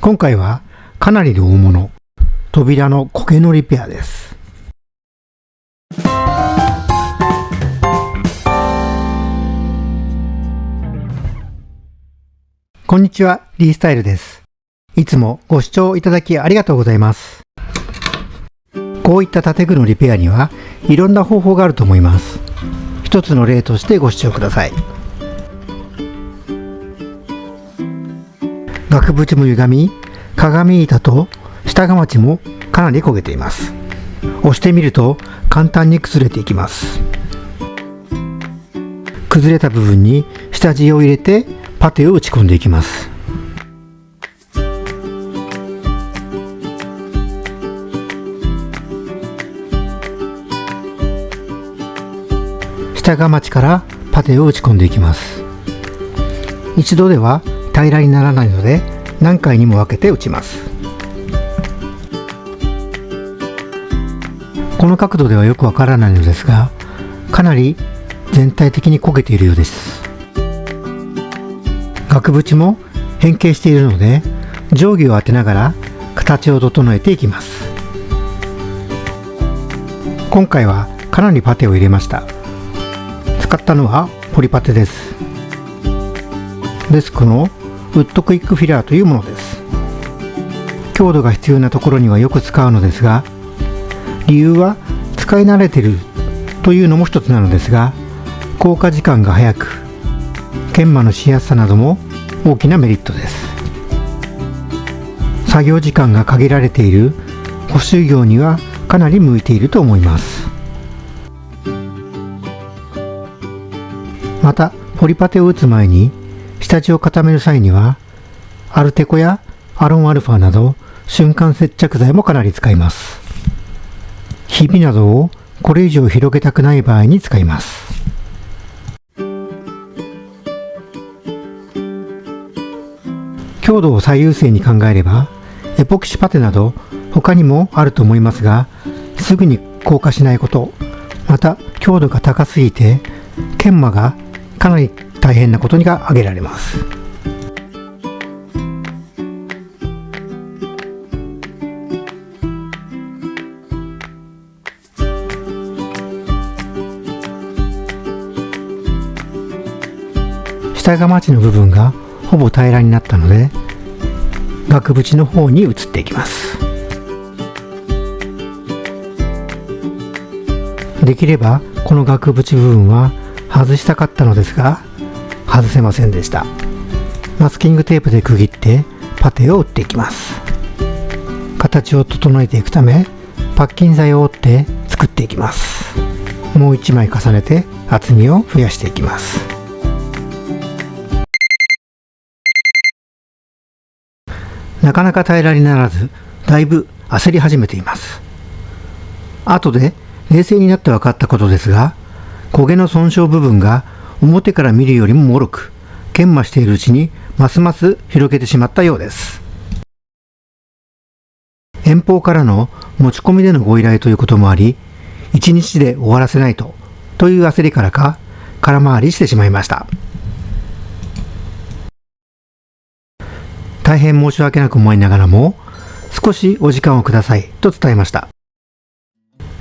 今回はかなりの大物、扉の苔のリペアです。こんにちは、リースタイルです。いつもご視聴いただきありがとうございます。こういった建具のリペアにはいろんな方法があると思います。一つの例としてご視聴ください。額縁も歪み、鏡板と下がまちもかなり焦げています。押してみると簡単に崩れていきます。崩れた部分に下地を入れてパテを打ち込んでいきます。下がまちからパテを打ち込んでいきます。一度では平らにならないので何回にも分けて打ちます。この角度ではよくわからないのですが、かなり全体的に焦げているようです。額縁も変形しているので定規を当てながら形を整えていきます。今回はかなりパテを入れました。使ったのはポリパテです。デスクのウッドクイックフィラーというものです。強度が必要なところにはよく使うのですが、理由は使い慣れているというのも一つなのですが、硬化時間が早く研磨のしやすさなども大きなメリットです。作業時間が限られている補修業にはかなり向いていると思います。またポリパテを打つ前に下地を固める際にはアルテコやアロンアルファなど瞬間接着剤もかなり使います。ひびなどをこれ以上広げたくない場合に使います。強度を最優先に考えればエポキシパテなど他にもあると思いますが、すぐに硬化しないこと、また強度が高すぎて研磨がかなり大変なことが挙げられます。下がまちの部分がほぼ平らになったので額縁の方に移っていきます。できればこの額縁部分は外したかったのですが外せませんでした。マスキングテープで区切ってパテを打っていきます。形を整えていくためパッキン剤を折って作っていきます。もう1枚重ねて厚みを増やしていきます。なかなか平らにならずだいぶ焦り始めています。後で冷静になって分かったことですが、焦げの損傷部分が表から見るよりも脆く、研磨しているうちにますます広げてしまったようです。遠方からの持ち込みでのご依頼ということもあり、1日で終わらせないという焦りからか空回りしてしまいました。大変申し訳なく思いながらも少しお時間をくださいと伝えました。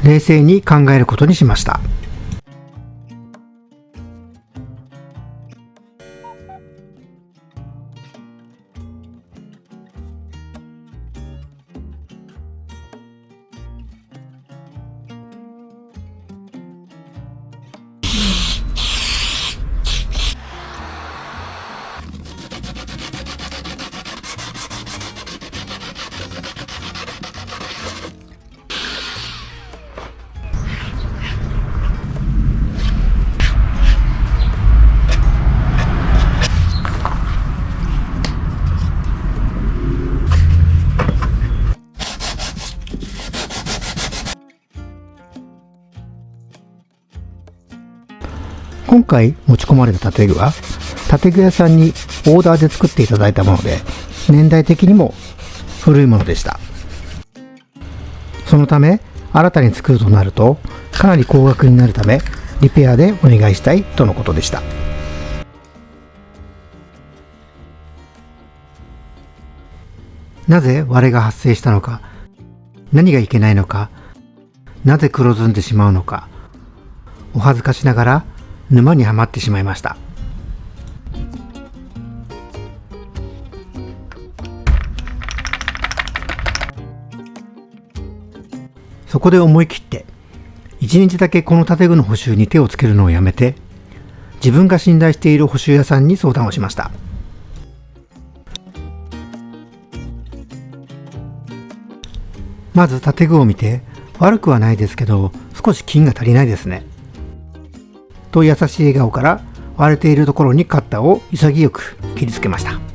冷静に考えることにしました。今回持ち込まれた建具は建具屋さんにオーダーで作っていただいたもので、年代的にも古いものでした。そのため新たに作るとなるとかなり高額になるためリペアでお願いしたいとのことでした。なぜ割れが発生したのか、何がいけないのか、なぜ黒ずんでしまうのか、お恥ずかしながら沼にはまってしまいました。そこで思い切って1日だけこの建具の補修に手をつけるのをやめて、自分が信頼している補修屋さんに相談をしました。まず建具を見て、悪くはないですけど少し金が足りないですねと優しい笑顔から、割れているところにカッターを潔く切りつけました。